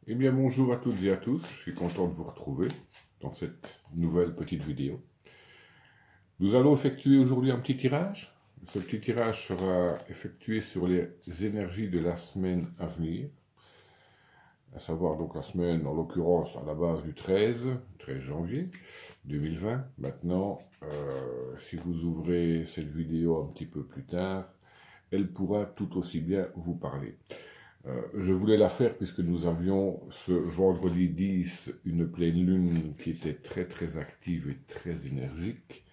Eh bien bonjour à toutes et à tous, je suis content de vous retrouver dans cette nouvelle petite vidéo. Nous allons effectuer aujourd'hui un petit tirage. Ce petit tirage sera effectué sur les énergies de la semaine à venir, à savoir donc la semaine en l'occurrence à la base du 13 janvier 2020. Maintenant, si vous ouvrez cette vidéo un petit peu plus tard, elle pourra tout aussi bien vous parler. Je voulais la faire puisque nous avions ce vendredi 10 une pleine lune qui était très active et très énergique,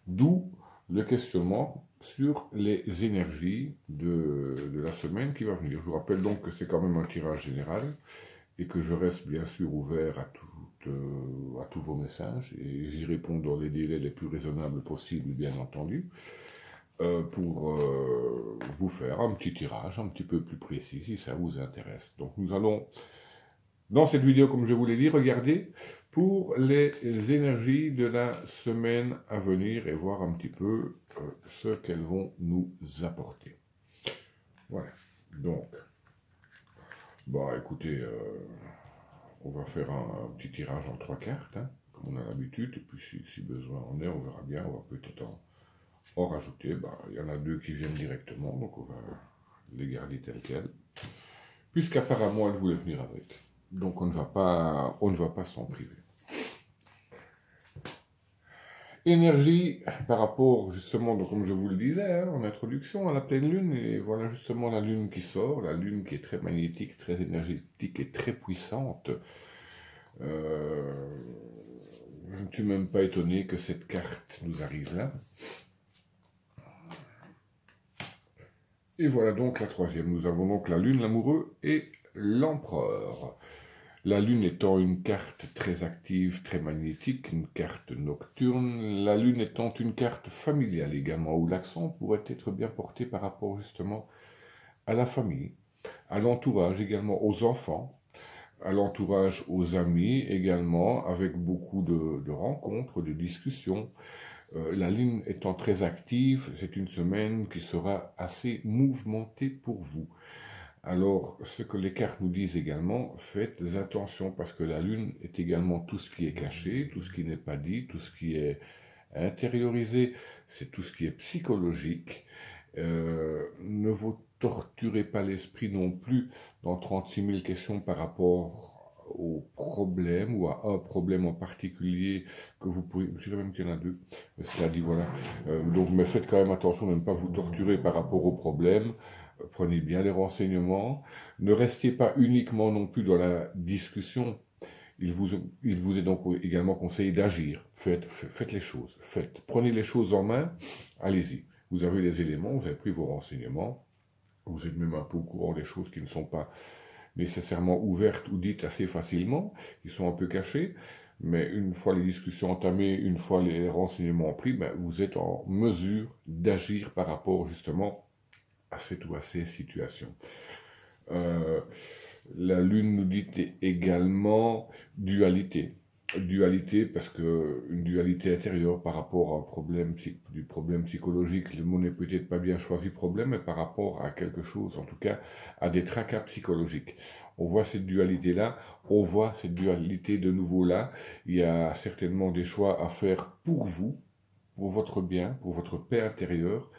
d'où le questionnement sur les énergies de la semaine qui va venir. Je vous rappelle donc que c'est quand même un tirage général et que je reste bien sûr ouvert à tous vos messages et j'y réponds dans les délais les plus raisonnables possibles, bien entendu. Pour vous faire un petit tirage un petit peu plus précis si ça vous intéresse. Donc nous allons, dans cette vidéo, comme je vous l'ai dit, regarder pour les énergies de la semaine à venir et voir un petit peu ce qu'elles vont nous apporter. Voilà. Donc, bah écoutez, on va faire un petit tirage en 3 cartes, hein, comme on a l'habitude, et puis si besoin en est, on verra bien, on va peut-être en rajouter. Bah, il y en a 2 qui viennent directement, donc on va les garder telles quelles, puisqu'apparemment elles voulaient venir avec. Donc on ne va pas s'en priver. Énergie par rapport justement, donc comme je vous le disais hein, en introduction, à la pleine lune, et voilà justement la lune qui sort, la lune qui est très magnétique, très énergétique et très puissante. Je ne suis même pas étonné que cette carte nous arrive là. Et voilà donc la troisième. Nous avons donc la lune, l'amoureux et l'empereur. La lune étant une carte très active, très magnétique, une carte nocturne. La lune étant une carte familiale également, où l'accent pourrait être bien porté par rapport justement à la famille, à l'entourage également, aux enfants, à l'entourage, aux amis également, avec beaucoup de rencontres, de discussions. La lune étant très active, c'est une semaine qui sera assez mouvementée pour vous. Alors, ce que les cartes nous disent également, faites attention parce que la lune est également tout ce qui est caché, tout ce qui n'est pas dit, tout ce qui est intériorisé, c'est tout ce qui est psychologique. Ne vous torturez pas l'esprit non plus dans 36 000 questions par rapport au problème ou à un problème en particulier que vous pouvez, je dirais même qu'il y en a 2, cela dit voilà. Donc, mais faites quand même attention de ne pas vous torturer par rapport au problème. Prenez bien les renseignements. Ne restez pas uniquement non plus dans la discussion. Il vous est donc également conseillé d'agir. Faites les choses. Prenez les choses en main. Allez-y. Vous avez les éléments, vous avez pris vos renseignements. Vous êtes même un peu au courant des choses qui ne sont pas nécessairement ouvertes ou dites assez facilement, qui sont un peu cachées. Mais une fois les discussions entamées, une fois les renseignements pris, ben, vous êtes en mesure d'agir par rapport justement à cette ou à ces situations. La Lune nous dit également dualité. Dualité parce que une dualité intérieure par rapport à un problème, du problème psychologique, le mot n'est peut-être pas bien choisi problème, mais par rapport à quelque chose, en tout cas à des tracas psychologiques. On voit cette dualité-là, on voit cette dualité de nouveau là. Il y a certainement des choix à faire pour vous, pour votre bien, pour votre paix intérieure,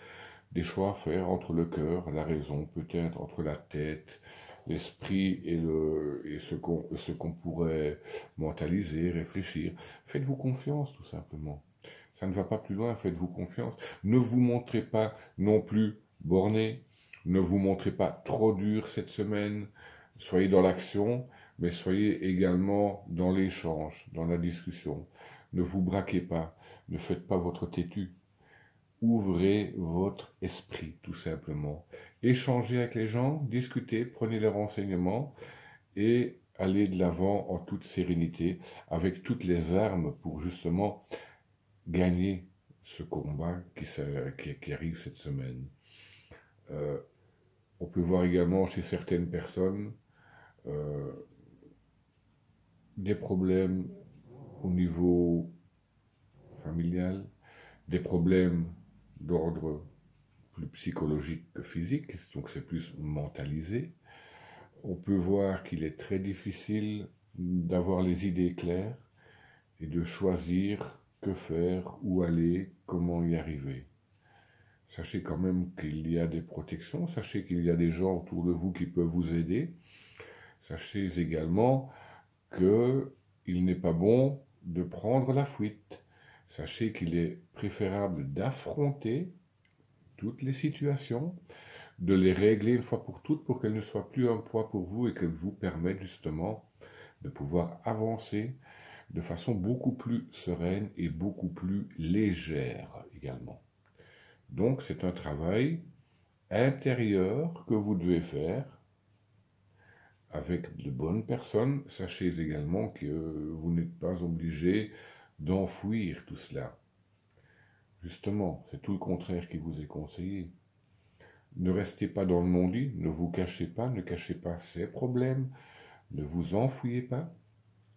des choix à faire entre le cœur, la raison, peut-être entre la tête, l'esprit et ce qu'on pourrait mentaliser, réfléchir. Faites-vous confiance, tout simplement. Ça ne va pas plus loin, faites-vous confiance. Ne vous montrez pas non plus borné, ne vous montrez pas trop dur cette semaine. Soyez dans l'action, mais soyez également dans l'échange, dans la discussion. Ne vous braquez pas, ne faites pas votre têtu. Ouvrez votre esprit, tout simplement. Échangez avec les gens, discutez, prenez les renseignements et allez de l'avant en toute sérénité, avec toutes les armes pour justement gagner ce combat qui arrive cette semaine. On peut voir également chez certaines personnes des problèmes au niveau familial, des problèmes d'ordre plus psychologique que physique, donc c'est plus mentalisé. On peut voir qu'il est très difficile d'avoir les idées claires et de choisir que faire, où aller, comment y arriver. Sachez quand même qu'il y a des protections, sachez qu'il y a des gens autour de vous qui peuvent vous aider. Sachez également qu'il n'est pas bon de prendre la fuite. Sachez qu'il est préférable d'affronter toutes les situations, de les régler une fois pour toutes pour qu'elles ne soient plus un poids pour vous et qu'elles vous permettent justement de pouvoir avancer de façon beaucoup plus sereine et beaucoup plus légère également. Donc c'est un travail intérieur que vous devez faire avec de bonnes personnes. Sachez également que vous n'êtes pas obligé d'enfouir tout cela. Justement, c'est tout le contraire qui vous est conseillé. Ne restez pas dans le non-dit, ne vous cachez pas, ne cachez pas ces problèmes, ne vous enfouillez pas,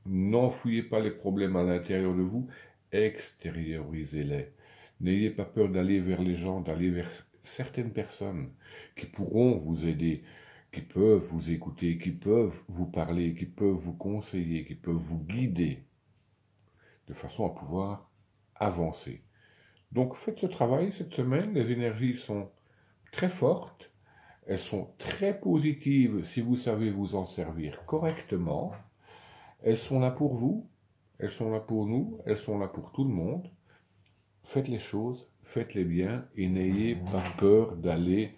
n'enfouillez pas les problèmes à l'intérieur de vous, extériorisez-les. N'ayez pas peur d'aller vers les gens, d'aller vers certaines personnes qui pourront vous aider, qui peuvent vous écouter, qui peuvent vous parler, qui peuvent vous conseiller, qui peuvent vous guider, de façon à pouvoir avancer. Donc faites ce travail cette semaine, les énergies sont très fortes, elles sont très positives si vous savez vous en servir correctement, elles sont là pour vous, elles sont là pour nous, elles sont là pour tout le monde. Faites les choses, faites-les bien et n'ayez pas peur d'aller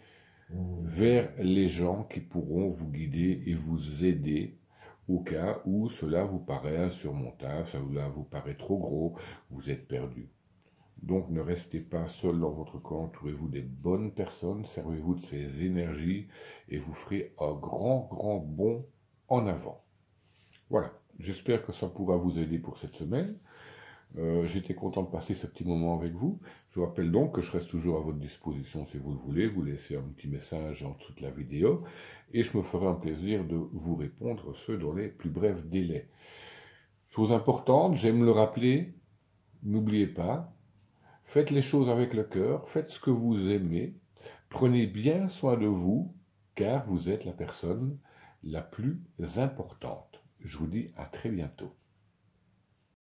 vers les gens qui pourront vous guider et vous aider au cas où cela vous paraît insurmontable, cela vous paraît trop gros, vous êtes perdu. Donc ne restez pas seul dans votre coin, entourez-vous des bonnes personnes, servez-vous de ces énergies et vous ferez un grand bond en avant. Voilà, j'espère que ça pourra vous aider pour cette semaine. J'étais content de passer ce petit moment avec vous. Je vous rappelle donc que je reste toujours à votre disposition si vous le voulez. Vous laissez un petit message en dessous de la vidéo et je me ferai un plaisir de vous répondre, ce dans les plus brefs délais. Chose importante, j'aime le rappeler, n'oubliez pas, faites les choses avec le cœur, faites ce que vous aimez, prenez bien soin de vous, car vous êtes la personne la plus importante. Je vous dis à très bientôt.